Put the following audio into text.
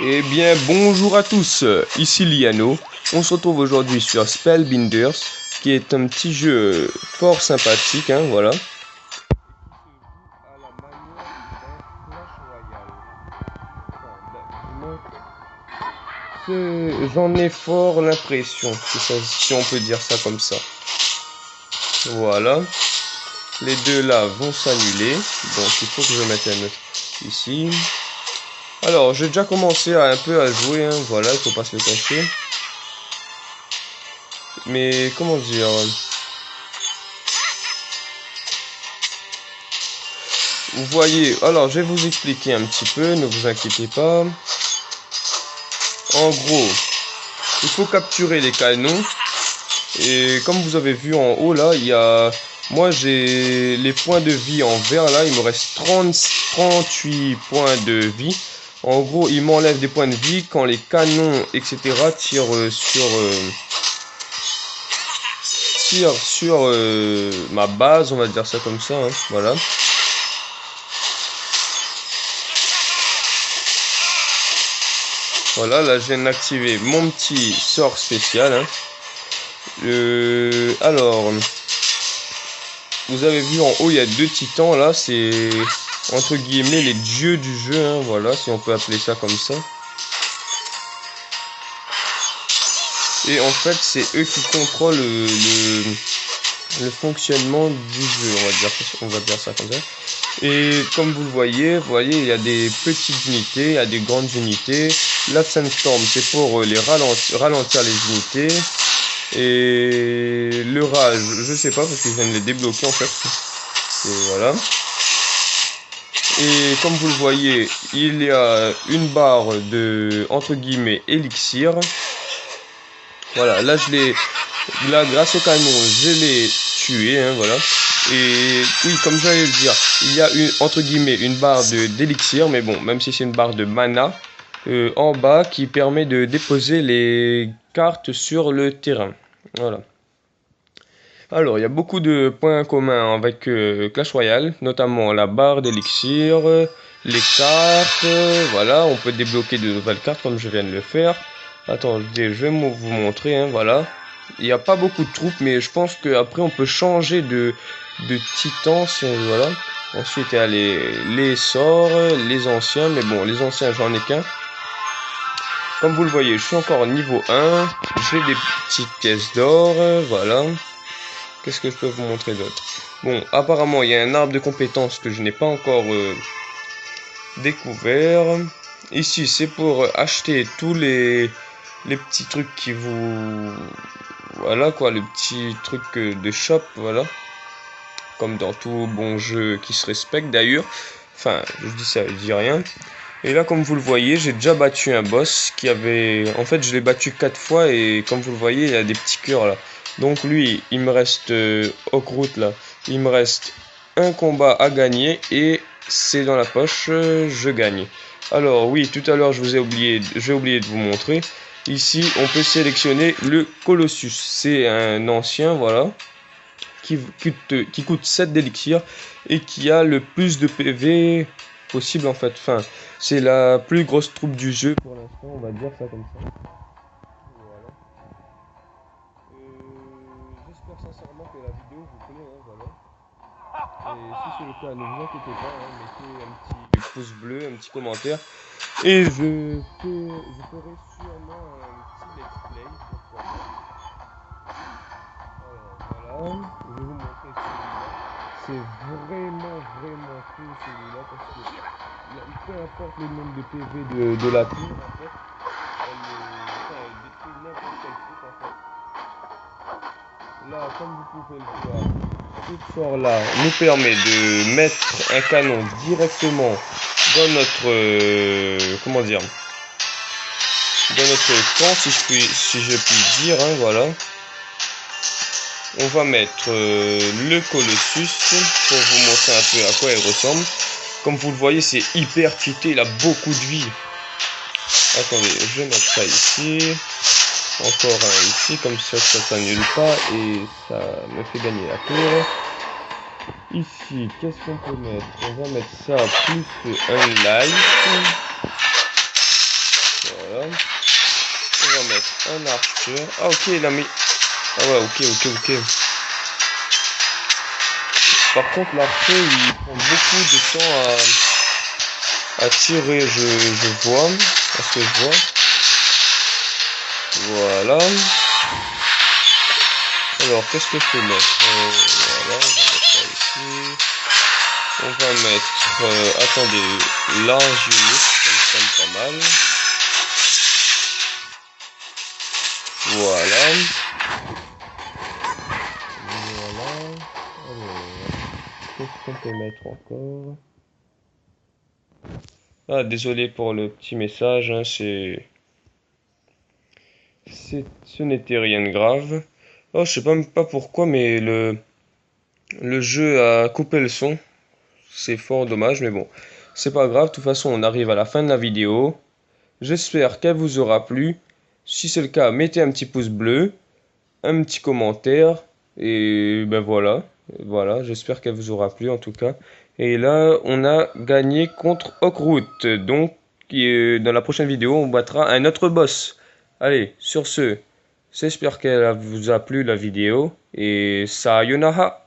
Eh bien, bonjour à tous, ici Liano. On se retrouve aujourd'hui sur Spellbinders, qui est un petit jeu fort sympathique, hein, voilà. J'en ai fort l'impression, si on peut dire ça comme ça. Voilà. Les deux là vont s'annuler, donc il faut que je mette un autre ici. Alors, j'ai déjà commencé un peu à jouer, hein, voilà, il faut pas se le cacher. Mais comment dire, vous voyez, alors je vais vous expliquer un petit peu, ne vous inquiétez pas. En gros, il faut capturer les canons. Et comme vous avez vu en haut là, il y a... Moi j'ai les points de vie en vert là, il me reste 38 points de vie. En gros, il m'enlève des points de vie quand les canons, etc. tirent sur ma base, on va dire ça comme ça, hein, voilà. Voilà, là je viens d'activer mon petit sort spécial, hein. Alors, vous avez vu en haut, il y a deux titans, là, c'est entre guillemets les dieux du jeu, hein, voilà, si on peut appeler ça comme ça. Et en fait, c'est eux qui contrôlent le fonctionnement du jeu, on va dire ça comme ça. Et comme vous le voyez, il y a des petites unités, il y a des grandes unités. La Sandstorm, c'est pour les ralentir les unités. Et le rage, je sais pas parce que je viens de les débloquer en fait. Et voilà. Et comme vous le voyez, il y a une barre de entre guillemets élixir. Voilà, là grâce au canon, je l'ai tué, hein, voilà. Et oui, comme j'allais le dire, il y a entre guillemets une barre d'élixir, mais bon, même si c'est une barre de mana en bas qui permet de déposer les cartes sur le terrain. Voilà. Alors, il y a beaucoup de points communs avec Clash Royale, notamment la barre d'élixir, les cartes, voilà, on peut débloquer de nouvelles cartes comme je viens de le faire. Attends, je vais vous montrer, hein, voilà. Il n'y a pas beaucoup de troupes, mais je pense qu'après on peut changer de titan, voilà. Ensuite, il y a les sorts, les anciens, mais bon, les anciens, j'en ai qu'un. Comme vous le voyez, je suis encore niveau 1, j'ai des petites pièces d'or, voilà. Qu'est-ce que je peux vous montrer d'autre? Bon, apparemment, il y a un arbre de compétences que je n'ai pas encore découvert. Ici, c'est pour acheter tous les petits trucs qui vous... Voilà quoi, les petits trucs de shop, voilà. Comme dans tout bon jeu qui se respecte d'ailleurs. Enfin, je dis ça, je dis rien. Et là, comme vous le voyez, j'ai déjà battu un boss qui avait... En fait, je l'ai battu 4 fois et comme vous le voyez, il y a des petits cœurs là. Donc lui, il me reste Hawkroot là. Il me reste un combat à gagner et c'est dans la poche, je gagne. Alors oui, tout à l'heure, j'ai oublié de vous montrer. Ici, on peut sélectionner le Colossus. C'est un ancien, voilà, qui coûte 7 d'élixir et qui a le plus de PV possible en fait. Enfin, c'est la plus grosse troupe du jeu pour l'instant, on va dire ça comme ça. Voilà. J'espère sincèrement que la vidéo vous plaît, hein, voilà. Et si c'est le cas, ne vous inquiétez pas, hein, mettez un petit pouce bleu, un petit commentaire. Et je ferai sûrement un petit let's play, pourquoi pas. Alors voilà, je vais vous montrer celui-là. C'est vraiment cool celui-là parce que peu importe le nombre de PV de la tour, en fait, elle détruit n'importe quel truc en fait. Là, comme vous pouvez le voir, ce sort-là nous permet de mettre un canon directement dans notre... comment dire, dans notre camp, si je puis dire, hein, voilà. On va mettre le Colossus pour vous montrer un peu à quoi il ressemble. Comme vous le voyez, c'est hyper cheaté, il a beaucoup de vie. Attendez, je vais mettre ça ici. Encore un ici, comme ça s'annule pas et ça me fait gagner la tour. Ici, qu'est-ce qu'on peut mettre? On va mettre ça plus un light. un archer. Ah ok, il a mis... Ah ouais, ok. Par contre, l'archer, il prend beaucoup de temps à tirer, je vois. À ce que je vois. Voilà. Alors, qu'est-ce que je peux mettre? Voilà, on va mettre ça ici. On va mettre... attendez, l'argiliste, ça me semble pas mal. Voilà. Alors, qu'est-ce qu'on peut mettre encore? Ah, désolé pour le petit message, hein, ce n'était rien de grave. Oh, je sais même pas pourquoi, mais le jeu a coupé le son. C'est fort dommage, mais bon, c'est pas grave. De toute façon, on arrive à la fin de la vidéo. J'espère qu'elle vous aura plu. Si c'est le cas, mettez un petit pouce bleu, un petit commentaire, et ben voilà. Voilà, j'espère qu'elle vous aura plu en tout cas. Et là, on a gagné contre Hawkroot. Donc, dans la prochaine vidéo, on battra un autre boss. Allez, sur ce, j'espère qu'elle vous a plu la vidéo. Et sayonara!